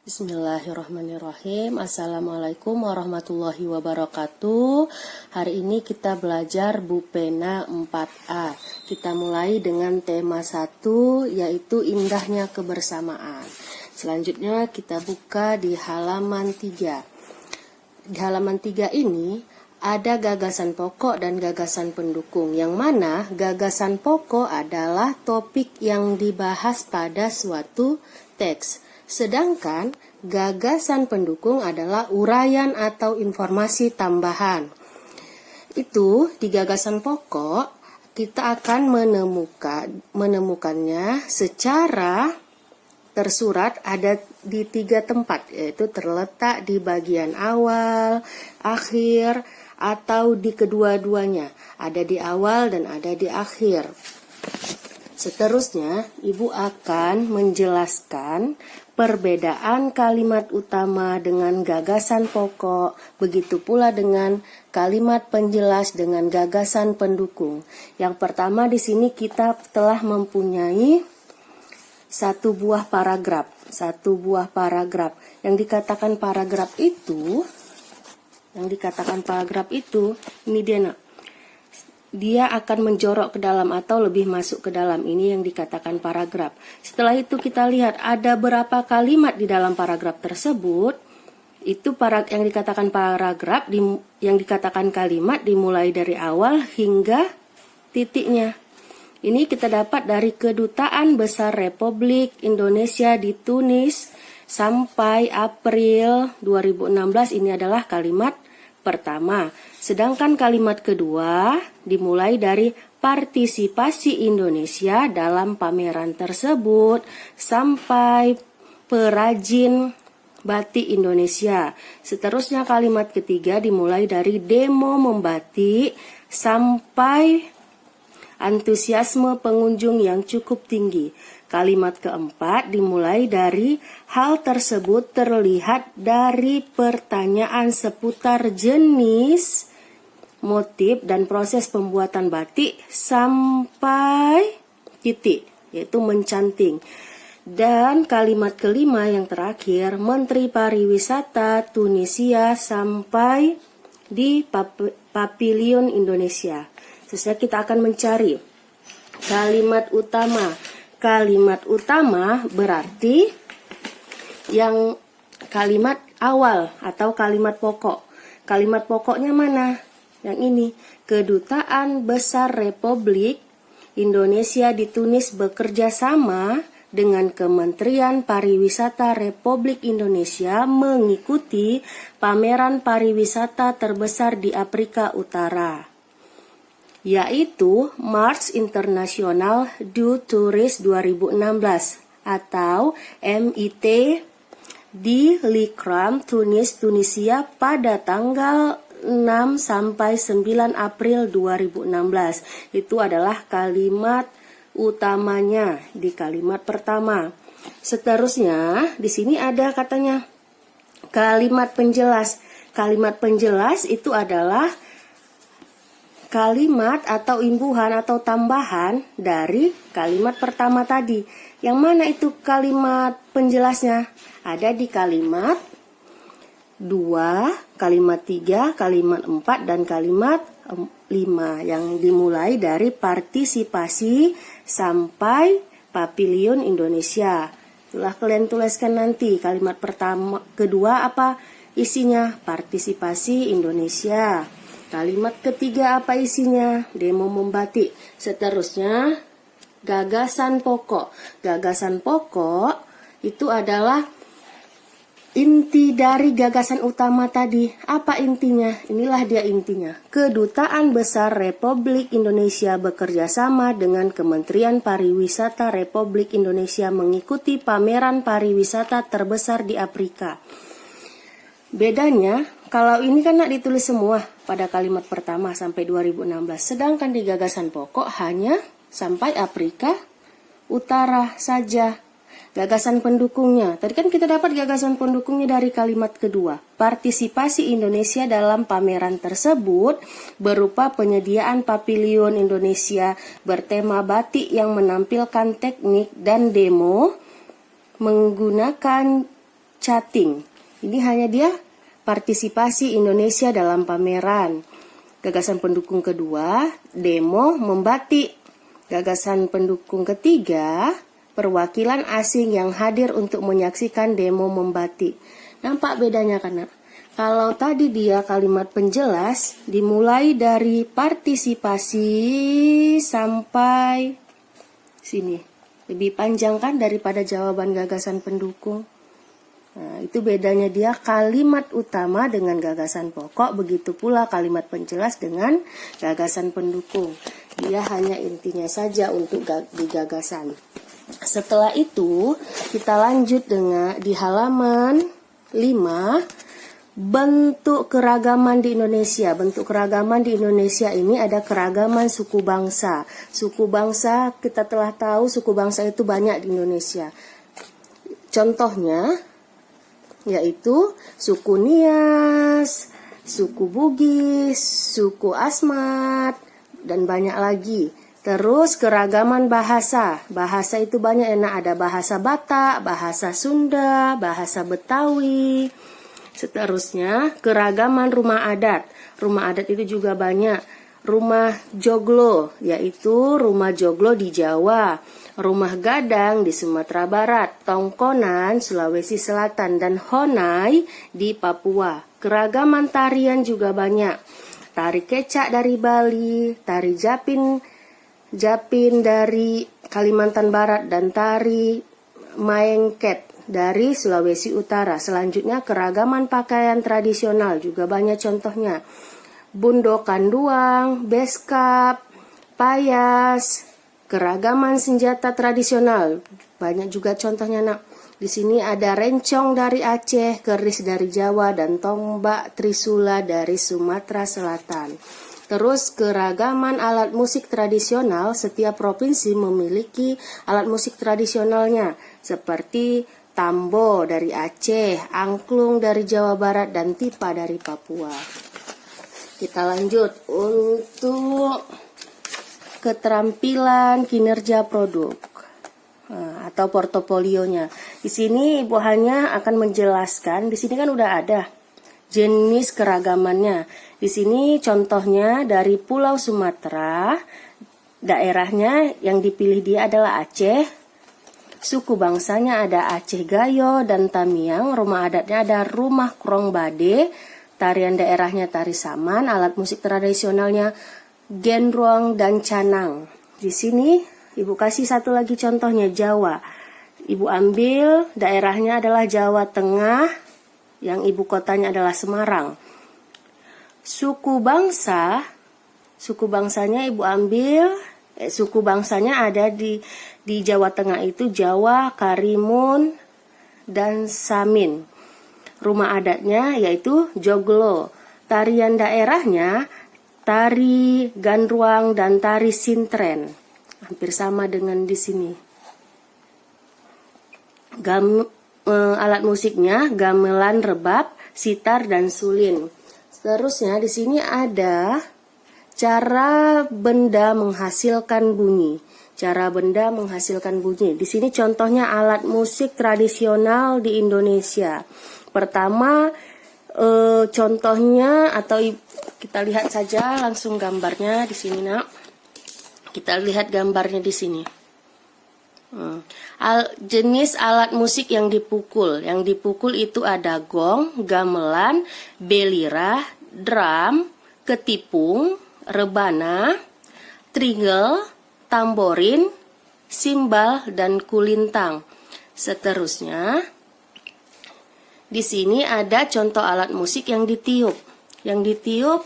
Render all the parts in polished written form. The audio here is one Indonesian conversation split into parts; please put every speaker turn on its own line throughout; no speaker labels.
Bismillahirrahmanirrahim. Assalamualaikum warahmatullahi wabarakatuh. Hari ini kita belajar Bupena 4A. Kita mulai dengan tema 1, yaitu indahnya kebersamaan. Selanjutnya kita buka di halaman 3. Di halaman 3 ini ada gagasan pokok dan gagasan pendukung, yang mana gagasan pokok adalah topik yang dibahas pada suatu teks. Sedangkan gagasan pendukung adalah uraian atau informasi tambahan. Itu di gagasan pokok kita akan menemukannya secara tersurat ada di 3 tempat, yaitu terletak di bagian awal, akhir, atau di kedua-duanya. Ada di awal dan ada di akhir. Seterusnya, Ibu akan menjelaskan perbedaan kalimat utama dengan gagasan pokok, begitu pula dengan kalimat penjelas dengan gagasan pendukung. Yang pertama di sini kita telah mempunyai satu buah paragraf. Yang dikatakan paragraf itu, ini dia nak. Dia akan menjorok ke dalam atau lebih masuk ke dalam, ini yang dikatakan paragraf. Setelah itu kita lihat ada berapa kalimat di dalam paragraf tersebut. Itu yang dikatakan paragraf, yang dikatakan kalimat dimulai dari awal hingga titiknya. Ini kita dapat dari Kedutaan Besar Republik Indonesia di Tunis sampai April 2016. Ini adalah kalimat pertama. Sedangkan kalimat kedua dimulai dari partisipasi Indonesia dalam pameran tersebut sampai perajin batik Indonesia. Seterusnya kalimat ketiga dimulai dari demo membatik sampai antusiasme pengunjung yang cukup tinggi. Kalimat keempat dimulai dari hal tersebut terlihat dari pertanyaan seputar jenis, motif, dan proses pembuatan batik sampai titik, yaitu mencanting. Dan kalimat kelima yang terakhir, Menteri Pariwisata Tunisia sampai di Pavilion Indonesia. Selanjutnya kita akan mencari kalimat utama. Kalimat utama berarti yang kalimat awal atau kalimat pokok. Kalimat pokoknya mana? Yang ini. Kedutaan Besar Republik Indonesia di Tunis bekerja sama dengan Kementerian Pariwisata Republik Indonesia mengikuti pameran pariwisata terbesar di Afrika Utara, yaitu March International du Tourist 2016 atau MIT di Likram, Tunis, Tunisia pada tanggal 6 sampai 9 April 2016. Itu adalah kalimat utamanya di kalimat pertama. Seterusnya di sini ada katanya kalimat penjelas. Kalimat penjelas itu adalah kalimat atau imbuhan atau tambahan dari kalimat pertama tadi. Yang mana itu kalimat penjelasnya? Ada di kalimat 2, kalimat 3, kalimat 4, dan kalimat 5. Yang dimulai dari partisipasi sampai Pavilion Indonesia. Itulah kalian tuliskan nanti. Kalimat kedua apa isinya? Partisipasi Indonesia. Kalimat ketiga apa isinya? Demo membatik. Seterusnya gagasan pokok. Gagasan pokok itu adalah inti dari gagasan utama tadi. Apa intinya? Inilah dia intinya. Kedutaan Besar Republik Indonesia bekerja sama dengan Kementerian Pariwisata Republik Indonesia mengikuti pameran pariwisata terbesar di Afrika. Bedanya, kalau ini kan ditulis semua pada kalimat pertama sampai 2016. Sedangkan di gagasan pokok hanya sampai Afrika Utara saja. Gagasan pendukungnya, tadi kan kita dapat gagasan pendukungnya dari kalimat kedua. Partisipasi Indonesia dalam pameran tersebut berupa penyediaan Pavilion Indonesia bertema batik yang menampilkan teknik dan demo menggunakan chatting. Ini hanya dia partisipasi Indonesia dalam pameran. Gagasan pendukung kedua, demo membatik. Gagasan pendukung ketiga, perwakilan asing yang hadir untuk menyaksikan demo membatik. Nampak bedanya kan? Kalau tadi dia kalimat penjelas dimulai dari partisipasi sampai sini. Lebih panjang kan daripada jawaban gagasan pendukung. Nah, itu bedanya dia kalimat utama dengan gagasan pokok, begitu pula kalimat penjelas dengan gagasan pendukung. Dia hanya intinya saja untuk di gagasan. Setelah itu, kita lanjut dengan di halaman 5. Bentuk keragaman di Indonesia. Bentuk keragaman di Indonesia ini ada keragaman suku bangsa. Suku bangsa, kita telah tahu suku bangsa itu banyak di Indonesia. Contohnya yaitu suku Nias, suku Bugis, suku Asmat, dan banyak lagi. Terus keragaman bahasa. Bahasa itu banyak, ada bahasa Batak, bahasa Sunda, bahasa Betawi. Seterusnya, keragaman rumah adat. Rumah adat itu juga banyak. Rumah joglo, yaitu rumah joglo di Jawa. Rumah gadang di Sumatera Barat. Tongkonan, Sulawesi Selatan. Dan honai di Papua. Keragaman tarian juga banyak. Tari kecak dari Bali, tari japin dari Kalimantan Barat, dan tari maengket dari Sulawesi Utara. Selanjutnya keragaman pakaian tradisional juga banyak contohnya. Bundo Kanduang, beskap, payas, keragaman senjata tradisional banyak juga contohnya nak. Di sini ada rencong dari Aceh, keris dari Jawa, dan tombak trisula dari Sumatera Selatan. Terus keragaman alat musik tradisional, setiap provinsi memiliki alat musik tradisionalnya seperti tambo dari Aceh, angklung dari Jawa Barat, dan tipa dari Papua. Kita lanjut untuk keterampilan kinerja produk atau portofolionya. Di sini Ibu hanya akan menjelaskan, di sini kan udah ada jenis keragamannya. Di sini contohnya dari Pulau Sumatera, daerahnya yang dipilih dia adalah Aceh. Suku bangsanya ada Aceh Gayo dan Tamiang, rumah adatnya ada rumah Krong Bade, tarian daerahnya tari saman, alat musik tradisionalnya genruang dan canang. Di sini Ibu kasih satu lagi contohnya Jawa. Ibu ambil daerahnya adalah Jawa Tengah, yang ibu kotanya adalah Semarang. Suku bangsanya Ibu ambil, suku bangsanya ada di Jawa Tengah itu Jawa, Karimun, dan Samin. Rumah adatnya yaitu joglo. Tarian daerahnya tari gandruang dan tari sintren. Hampir sama dengan di sini. Alat musiknya gamelan, rebab, sitar, dan sulin. Seterusnya di sini ada cara benda menghasilkan bunyi. Cara benda menghasilkan bunyi. Di sini contohnya alat musik tradisional di Indonesia. Pertama, contohnya atau kita lihat saja langsung gambarnya di sini, nak. Kita lihat gambarnya di sini. Jenis alat musik yang dipukul. Yang dipukul itu ada gong, gamelan, belira, drum, ketipung, rebana, trigel, tamborin, simbal, dan kulintang. Seterusnya, di sini ada contoh alat musik yang ditiup. Yang ditiup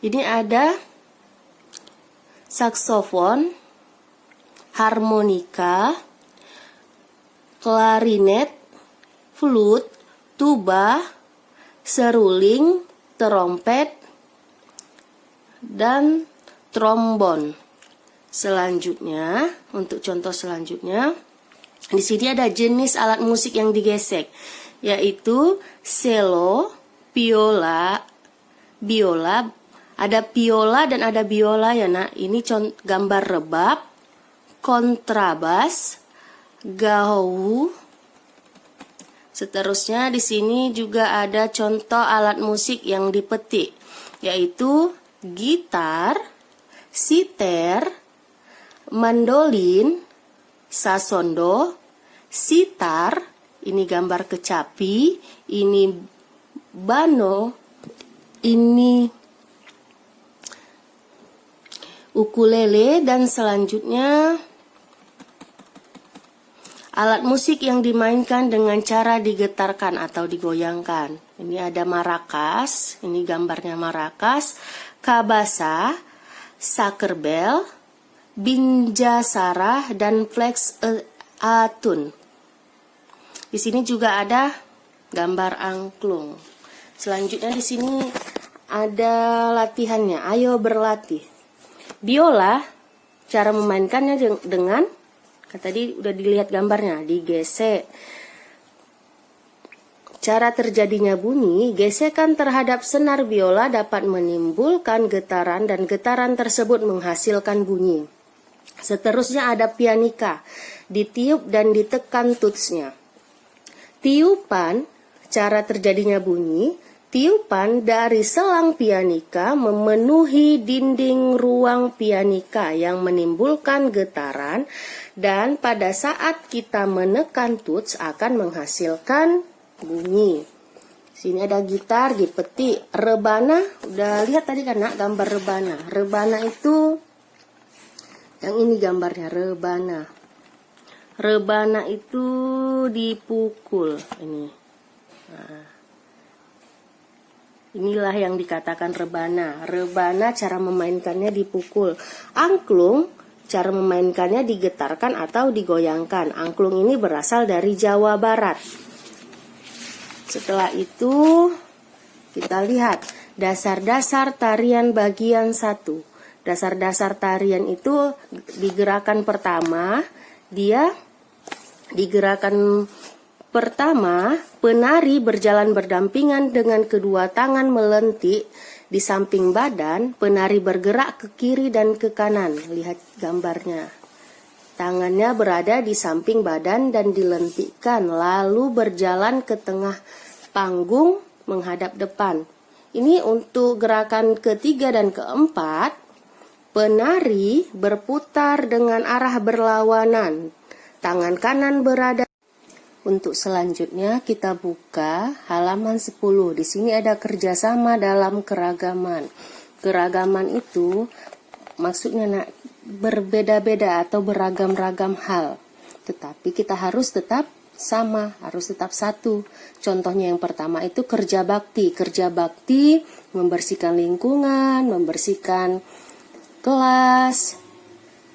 ini ada saksofon, harmonika, klarinet, flute, tuba, seruling, trompet, dan trombon. Selanjutnya, untuk contoh selanjutnya, di sini ada jenis alat musik yang digesek, yaitu cello, biola, ada biola dan ada biola ya nak. Ini gambar rebab, kontrabas, gahu, Seterusnya di sini juga ada contoh alat musik yang dipetik, yaitu gitar, siter, mandolin, sasondo, sitar, ini gambar kecapi, ini bano, ini ukulele, dan selanjutnya alat musik yang dimainkan dengan cara digetarkan atau digoyangkan. Ini ada marakas, ini gambarnya marakas, kabasa, sakerbel, binjasara, dan flex atun. Di sini juga ada gambar angklung. Selanjutnya di sini ada latihannya. Ayo berlatih. Biola, cara memainkannya dengan, tadi udah dilihat gambarnya, digesek. Cara terjadinya bunyi, gesekan terhadap senar biola dapat menimbulkan getaran dan getaran tersebut menghasilkan bunyi. Seterusnya ada pianika, ditiup dan ditekan tutsnya. Tiupan, cara terjadinya bunyi, tiupan dari selang pianika memenuhi dinding ruang pianika yang menimbulkan getaran, dan pada saat kita menekan tuts akan menghasilkan bunyi. Sini ada gitar dipetik, rebana, udah lihat tadi kan nak gambar rebana. Rebana itu yang ini gambarnya, rebana. Rebana itu dipukul ini. Nah, inilah yang dikatakan rebana. Rebana cara memainkannya dipukul. Angklung cara memainkannya digetarkan atau digoyangkan. Angklung ini berasal dari Jawa Barat. Setelah itu kita lihat dasar-dasar tarian bagian 1. Dasar-dasar tarian itu di gerakan pertama, penari berjalan berdampingan dengan kedua tangan melentik di samping badan. Penari bergerak ke kiri dan ke kanan. Lihat gambarnya. Tangannya berada di samping badan dan dilentikkan, lalu berjalan ke tengah panggung menghadap depan. Ini untuk gerakan ketiga dan keempat. Penari berputar dengan arah berlawanan. Tangan kanan berada. Untuk selanjutnya kita buka halaman 10. Di sini ada kerjasama dalam keragaman. Keragaman itu maksudnya berbeda-beda atau beragam-ragam hal. Tetapi kita harus tetap sama, harus tetap satu. Contohnya yang pertama itu kerja bakti. Kerja bakti membersihkan lingkungan, membersihkan kelas.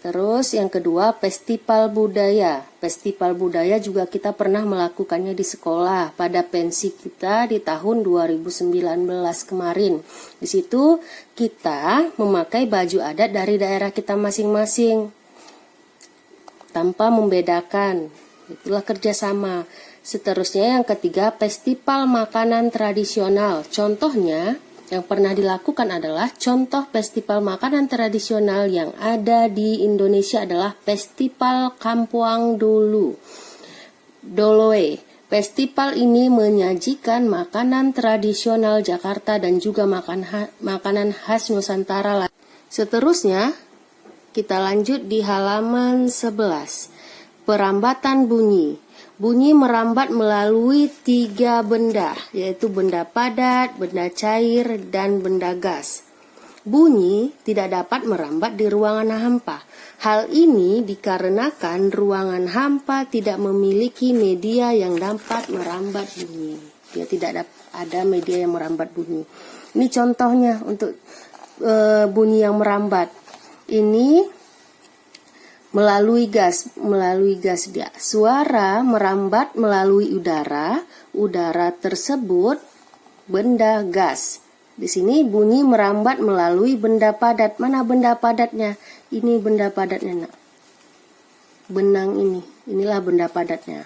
Terus yang kedua festival budaya. Festival budaya juga kita pernah melakukannya di sekolah pada pensi kita di tahun 2019 kemarin. Di situ kita memakai baju adat dari daerah kita masing-masing tanpa membedakan. Itulah kerjasama. Seterusnya yang ketiga festival makanan tradisional. Contohnya yang pernah dilakukan adalah contoh festival makanan tradisional yang ada di Indonesia adalah Festival Kampuang Doloe. Festival ini menyajikan makanan tradisional Jakarta dan juga makanan khas Nusantara. Seterusnya kita lanjut di halaman 11. Perambatan bunyi. Bunyi merambat melalui 3 benda, yaitu benda padat, benda cair, dan benda gas. Bunyi tidak dapat merambat di ruangan hampa. Hal ini dikarenakan ruangan hampa tidak memiliki media yang dapat merambat bunyi. Dia tidak ada media yang merambat bunyi. Ini contohnya untuk bunyi yang merambat. Ini melalui gas dia. Suara merambat melalui udara tersebut benda gas. Di sini bunyi merambat melalui benda padat. Mana benda padatnya? Ini benda padatnya, nak. Benang ini. Inilah benda padatnya.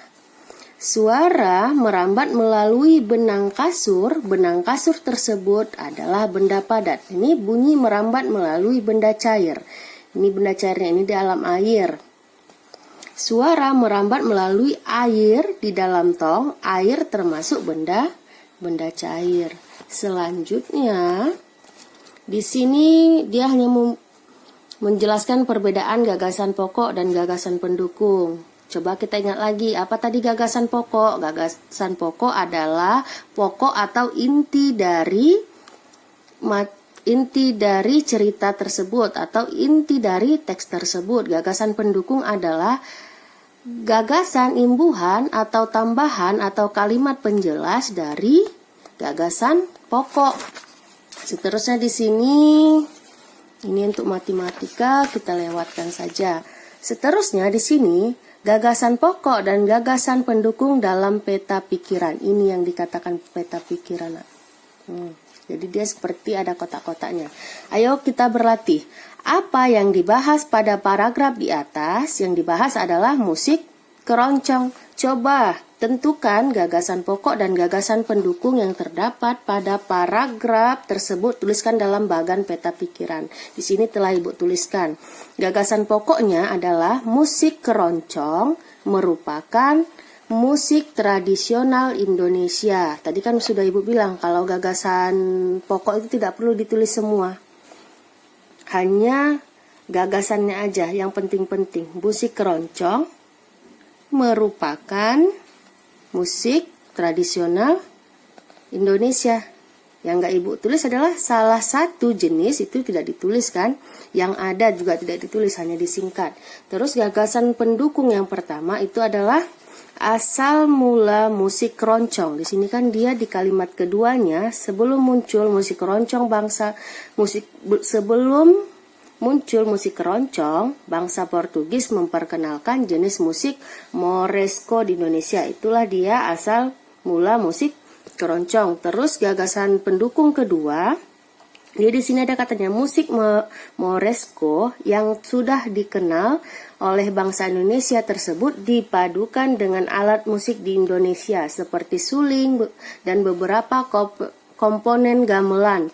Suara merambat melalui benang kasur tersebut adalah benda padat. Ini bunyi merambat melalui benda cair. Ini benda cairnya, ini di alam air. Suara merambat melalui air di dalam tong, air termasuk benda cair. Selanjutnya, di sini dia hanya menjelaskan perbedaan gagasan pokok dan gagasan pendukung. Coba kita ingat lagi, apa tadi gagasan pokok? Gagasan pokok adalah pokok atau inti dari cerita tersebut atau inti dari teks tersebut. Gagasan pendukung adalah gagasan imbuhan atau tambahan atau kalimat penjelas dari gagasan pokok. Seterusnya di sini, ini untuk matematika kita lewatkan saja. Seterusnya di sini, gagasan pokok dan gagasan pendukung dalam peta pikiran. Ini yang dikatakan peta pikiran. Jadi dia seperti ada kotak-kotaknya. Ayo kita berlatih. Apa yang dibahas pada paragraf di atas? Yang dibahas adalah musik keroncong. Coba tentukan gagasan pokok dan gagasan pendukung yang terdapat pada paragraf tersebut. Tuliskan dalam bagan peta pikiran. Di sini telah Ibu tuliskan. Gagasan pokoknya adalah musik keroncong merupakan musik tradisional Indonesia. Tadi kan sudah Ibu bilang kalau gagasan pokok itu tidak perlu ditulis semua. Hanya gagasannya aja yang penting-penting. Musik keroncong merupakan musik tradisional Indonesia. Yang nggak Ibu tulis adalah salah satu jenis, itu tidak ditulis kan. Yang ada juga tidak ditulis, hanya disingkat. Terus gagasan pendukung yang pertama itu adalah asal mula musik keroncong. Di sini kan dia di kalimat keduanya, sebelum muncul musik keroncong bangsa Portugis memperkenalkan jenis musik moresco di Indonesia. Itulah dia asal mula musik keroncong. Terus gagasan pendukung kedua, jadi di sini ada katanya musik moresco yang sudah dikenal oleh bangsa Indonesia tersebut dipadukan dengan alat musik di Indonesia seperti suling dan beberapa komponen gamelan.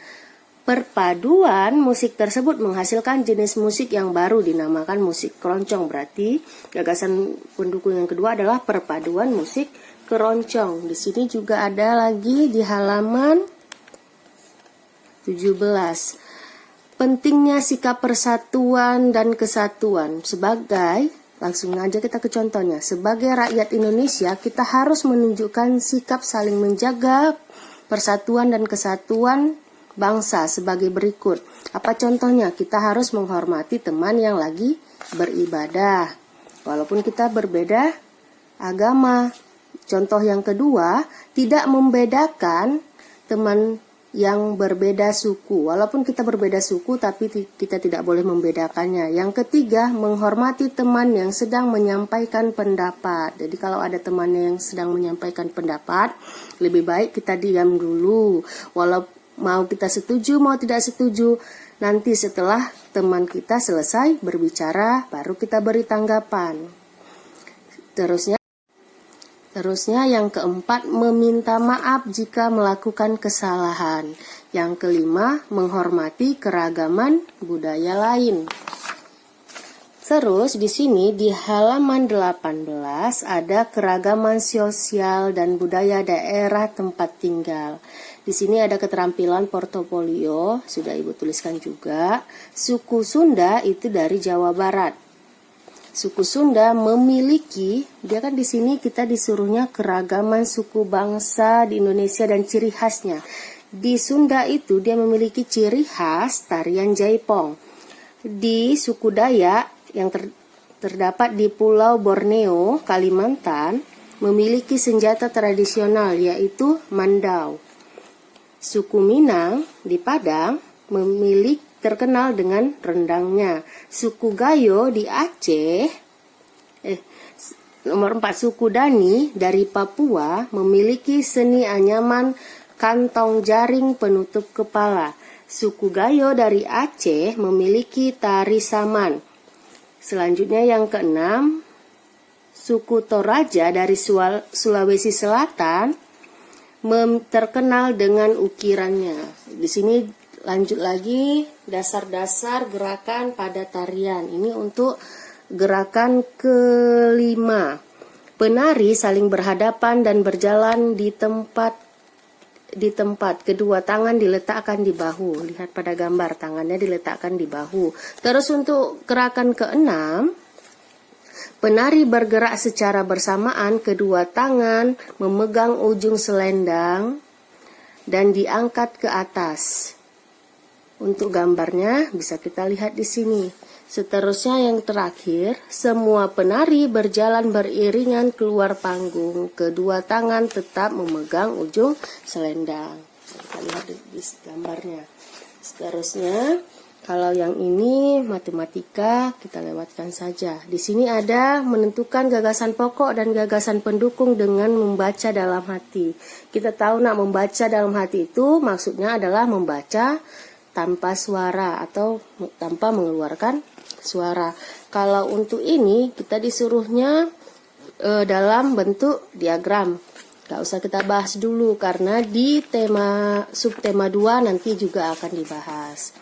Perpaduan musik tersebut menghasilkan jenis musik yang baru dinamakan musik keroncong. Berarti gagasan pendukung yang kedua adalah perpaduan musik keroncong. Di sini juga ada lagi di halaman 17. Pentingnya sikap persatuan dan kesatuan. Langsung aja kita ke contohnya. Sebagai rakyat Indonesia, kita harus menunjukkan sikap saling menjaga persatuan dan kesatuan bangsa sebagai berikut. Apa contohnya? Kita harus menghormati teman yang lagi beribadah, walaupun kita berbeda agama. Contoh yang kedua, tidak membedakan teman yang berbeda suku. Walaupun kita berbeda suku, tapi kita tidak boleh membedakannya. Yang ketiga, menghormati teman yang sedang menyampaikan pendapat. Jadi kalau ada teman yang sedang menyampaikan pendapat, lebih baik kita diam dulu. Walau mau kita setuju, mau tidak setuju, nanti setelah teman kita selesai berbicara, baru kita beri tanggapan. Terusnya yang keempat, meminta maaf jika melakukan kesalahan. Yang kelima, menghormati keragaman budaya lain. Terus di sini di halaman 18 ada keragaman sosial dan budaya daerah tempat tinggal. Di sini ada keterampilan portofolio, sudah Ibu tuliskan juga. Suku Sunda itu dari Jawa Barat. Suku Sunda memiliki, dia kan di sini kita disuruhnya keragaman suku bangsa di Indonesia dan ciri khasnya. Di Sunda itu dia memiliki ciri khas tarian jaipong. Di suku Dayak yang terdapat di Pulau Borneo, Kalimantan, memiliki senjata tradisional yaitu mandau. Suku Minang di Padang terkenal dengan rendangnya. Suku Gayo di Aceh, nomor 4, suku Dani dari Papua memiliki seni anyaman kantong jaring penutup kepala. Suku Gayo dari Aceh memiliki tari saman. Selanjutnya yang keenam, suku Toraja dari Sulawesi Selatan terkenal dengan ukirannya. Di sini lanjut lagi dasar-dasar gerakan pada tarian. Ini untuk gerakan kelima. Penari saling berhadapan dan berjalan di tempat. Kedua tangan diletakkan di bahu. Lihat pada gambar, tangannya diletakkan di bahu. Terus untuk gerakan keenam, penari bergerak secara bersamaan, kedua tangan memegang ujung selendang dan diangkat ke atas. Untuk gambarnya bisa kita lihat di sini. Seterusnya yang terakhir, semua penari berjalan beriringan keluar panggung. Kedua tangan tetap memegang ujung selendang. Kita lihat di gambarnya. Seterusnya, kalau yang ini matematika, kita lewatkan saja. Di sini ada menentukan gagasan pokok dan gagasan pendukung dengan membaca dalam hati. Kita tahu membaca dalam hati itu maksudnya adalah membaca tanpa suara atau tanpa mengeluarkan suara. Kalau untuk ini kita disuruhnya dalam bentuk diagram. Gak usah kita bahas dulu karena di subtema 2 nanti juga akan dibahas.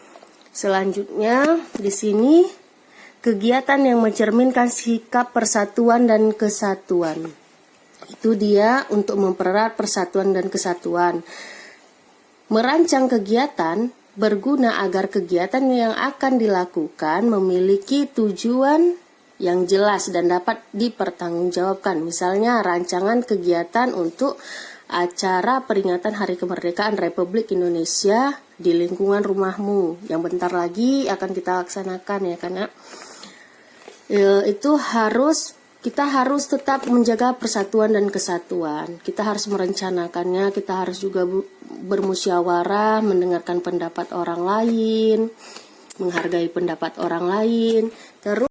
Selanjutnya di sini kegiatan yang mencerminkan sikap persatuan dan kesatuan. Itu dia untuk mempererat persatuan dan kesatuan. Merancang kegiatan berguna agar kegiatan yang akan dilakukan memiliki tujuan yang jelas dan dapat dipertanggungjawabkan. Misalnya rancangan kegiatan untuk acara peringatan Hari Kemerdekaan Republik Indonesia di lingkungan rumahmu yang bentar lagi akan kita laksanakan ya, karena itu kita harus tetap menjaga persatuan dan kesatuan. Kita harus merencanakannya, kita harus juga bermusyawarah, mendengarkan pendapat orang lain, menghargai pendapat orang lain. Terus